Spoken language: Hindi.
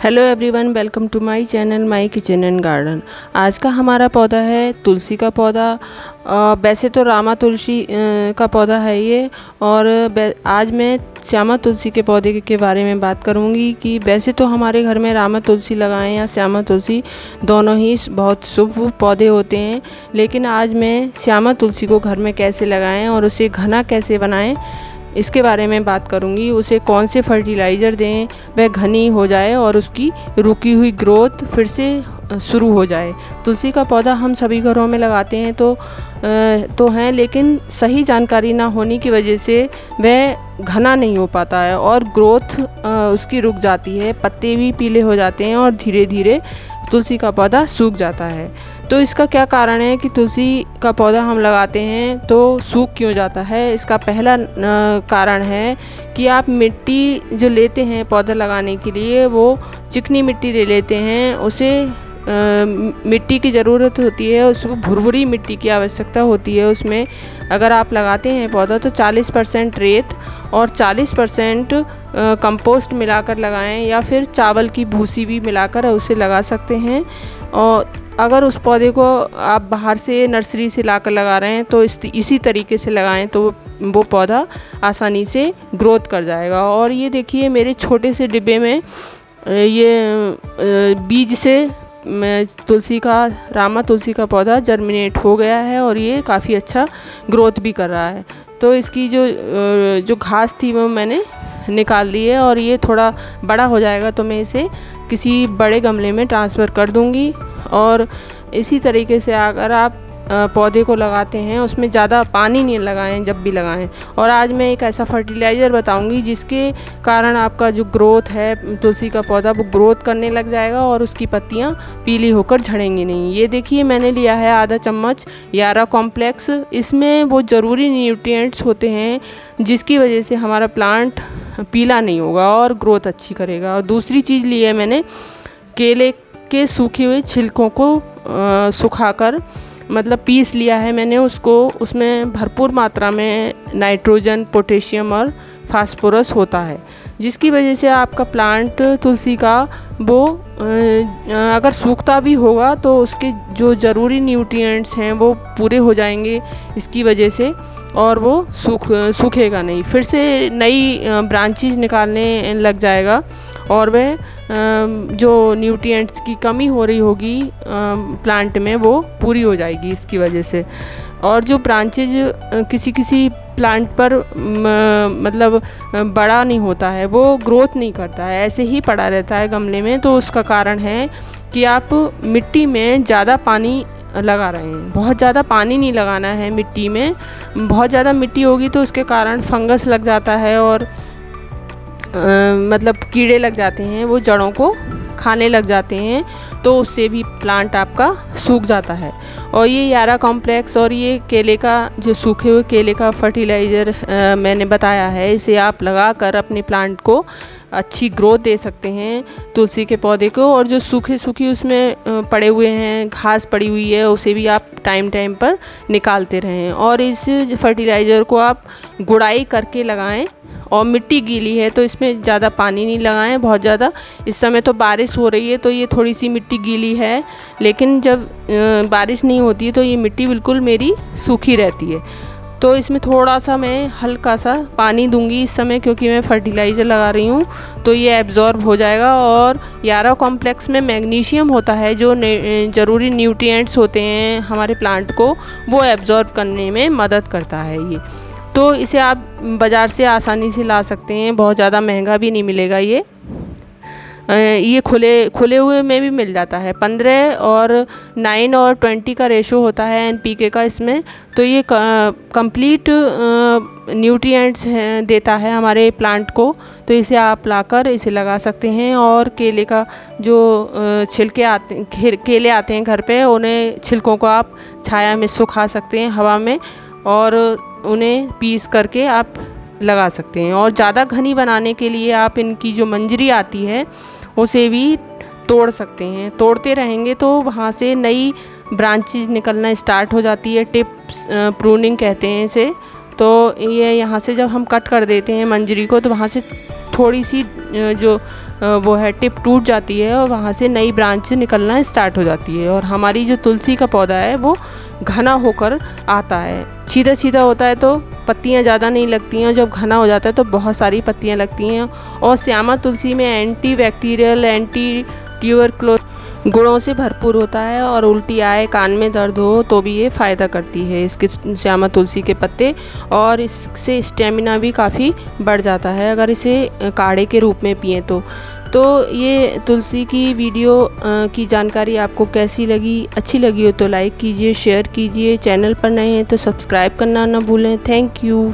Hello everyone, welcome to my channel my kitchen and garden. आज का हमारा पौधा है तुलसी का पौधा। वैसे तो रामा तुलसी का पौधा है ये। और आज मैं श्यामा तुलसी के पौधे के बारे में बात करूंगी कि वैसे तो हमारे घर में रामा तुलसी लगाएं या श्यामा तुलसी, दोनों ही बहुत शुभ पौधे होते हैं। लेकिन आज मैं श्यामा तुलसी को घर में कैसे लगाएं और उसे घना कैसे बनाएं, इसके बारे में बात करूंगी। उसे कौन से फर्टिलाइज़र दें वह घनी हो जाए और उसकी रुकी हुई ग्रोथ फिर से शुरू हो जाए। तुलसी का पौधा हम सभी घरों में लगाते हैं तो हैं, लेकिन सही जानकारी ना होने की वजह से वह घना नहीं हो पाता है और ग्रोथ उसकी रुक जाती है। पत्ते भी पीले हो जाते हैं और धीरे धीरे तुलसी का पौधा सूख जाता है। तो इसका क्या कारण है कि तुलसी का पौधा हम लगाते हैं तो सूख क्यों जाता है? इसका पहला कारण है कि आप मिट्टी जो लेते हैं पौधा लगाने के लिए, वो चिकनी मिट्टी ले लेते हैं। उसे मिट्टी की ज़रूरत होती है, उसको भुरभुरी मिट्टी की आवश्यकता होती है। उसमें अगर आप लगाते हैं पौधा तो 40% रेत और 40% कंपोस्ट मिलाकर लगाएं, या फिर चावल की भूसी भी मिलाकर उसे लगा सकते हैं। और अगर उस पौधे को आप बाहर से नर्सरी से लाकर लगा रहे हैं तो इसी तरीके से लगाएं तो वो पौधा आसानी से ग्रोथ कर जाएगा। और ये देखिए, मेरे छोटे से डिब्बे में ये बीज से रामा तुलसी का पौधा जर्मिनेट हो गया है और ये काफ़ी अच्छा ग्रोथ भी कर रहा है। तो इसकी जो घास थी वो मैंने निकाल दी है और ये थोड़ा बड़ा हो जाएगा तो मैं इसे किसी बड़े गमले में ट्रांसफ़र कर दूंगी। और इसी तरीके से अगर आप पौधे को लगाते हैं उसमें ज़्यादा पानी नहीं लगाएं जब भी लगाएं। और आज मैं एक ऐसा फर्टिलाइज़र बताऊंगी जिसके कारण आपका जो ग्रोथ है तुलसी का पौधा वो ग्रोथ करने लग जाएगा और उसकी पत्तियां पीली होकर झड़ेंगी नहीं। ये देखिए, मैंने लिया है आधा चम्मच यारा कॉम्प्लेक्स। इसमें वो ज़रूरी न्यूट्रिएंट्स होते हैं जिसकी वजह से हमारा प्लांट पीला नहीं होगा और ग्रोथ अच्छी करेगा। और दूसरी चीज़ ली है मैंने केले के सूखे हुए छिलकों को सुखाकर, मतलब पीस लिया है मैंने उसको। उसमें भरपूर मात्रा में नाइट्रोजन, पोटेशियम और फास्फोरस होता है, जिसकी वजह से आपका प्लांट तुलसी का वो अगर सूखता भी होगा तो उसके जो ज़रूरी न्यूट्रिएंट्स हैं वो पूरे हो जाएंगे इसकी वजह से, और वो सूखेगा नहीं, फिर से नई ब्रांचेज निकालने लग जाएगा और वह जो न्यूट्रिएंट्स की कमी हो रही होगी प्लांट में वो पूरी हो जाएगी इसकी वजह से। और जो ब्रांचेज किसी प्लांट पर मतलब बड़ा नहीं होता है, वो ग्रोथ नहीं करता है, ऐसे ही पड़ा रहता है गमले में, तो उसका कारण है कि आप मिट्टी में ज़्यादा पानी लगा रहे हैं। बहुत ज़्यादा पानी नहीं लगाना है मिट्टी में। बहुत ज़्यादा मिट्टी होगी तो उसके कारण फंगस लग जाता है और मतलब कीड़े लग जाते हैं, वो जड़ों को खाने लग जाते हैं, तो उससे भी प्लांट आपका सूख जाता है। और ये यारा कॉम्प्लेक्स और ये केले का जो सूखे हुए केले का फर्टिलाइज़र मैंने बताया है, इसे आप लगाकर अपने प्लांट को अच्छी ग्रोथ दे सकते हैं तुलसी के पौधे को। और जो सूखी उसमें पड़े हुए हैं, घास पड़ी हुई है, उसे भी आप टाइम पर निकालते रहें। और इस फर्टिलाइज़र को आप गुड़ाई करके लगाएं। और मिट्टी गीली है तो इसमें ज़्यादा पानी नहीं लगाएं बहुत ज़्यादा। इस समय तो बारिश हो रही है तो ये थोड़ी सी मिट्टी गीली है, लेकिन जब बारिश नहीं होती है तो ये मिट्टी बिल्कुल मेरी सूखी रहती है। तो इसमें थोड़ा सा मैं हल्का सा पानी दूंगी इस समय, क्योंकि मैं फर्टिलाइज़र लगा रही हूँ, तो ये एब्जॉर्ब हो जाएगा। और यारा कॉम्प्लेक्स में मैग्नीशियम होता है, जो ज़रूरी न्यूट्रिएंट्स होते हैं हमारे प्लांट को, वो एब्जॉर्ब करने में मदद करता है ये। तो इसे आप बाज़ार से आसानी से ला सकते हैं, बहुत ज़्यादा महंगा भी नहीं मिलेगा ये खुले हुए में भी मिल जाता है। 15 और 9 और 20 का रेशो होता है NPK का इसमें। तो ये कंप्लीट न्यूट्रिएंट्स देता है हमारे प्लांट को, तो इसे आप लाकर इसे लगा सकते हैं। और केले का जो केले आते हैं घर पे, उन्हें छिलकों को आप छाया में सुखा सकते हैं हवा में, और उन्हें पीस करके आप लगा सकते हैं। और ज़्यादा घनी बनाने के लिए आप इनकी जो मंजरी आती है उसे भी तोड़ सकते हैं। तोड़ते रहेंगे तो वहाँ से नई ब्रांचेज निकलना स्टार्ट हो जाती है। टिप्स प्रूनिंग कहते हैं इसे। तो ये यहाँ से जब हम कट कर देते हैं मंजरी को, तो वहाँ से थोड़ी सी जो वो है टिप टूट जाती है और वहाँ से नई ब्रांच निकलना स्टार्ट हो जाती है। और हमारी जो तुलसी का पौधा है वो घना होकर आता है। सीधा सीधा होता है तो पत्तियाँ ज़्यादा नहीं लगती हैं, जब घना हो जाता है तो बहुत सारी पत्तियाँ लगती हैं। और श्यामा तुलसी में एंटी बैक्टीरियल, एंटी ट्यूबरक्लोज गुणों से भरपूर होता है। और उल्टी आए, कान में दर्द हो तो भी ये फ़ायदा करती है इसके श्यामा तुलसी के पत्ते। और इससे स्टेमिना भी काफ़ी बढ़ जाता है अगर इसे काढ़े के रूप में पिएं तो ये तुलसी की वीडियो की जानकारी आपको कैसी लगी? अच्छी लगी हो तो लाइक कीजिए, शेयर कीजिए। चैनल पर नए हैं तो सब्सक्राइब करना ना भूलें। Thank you.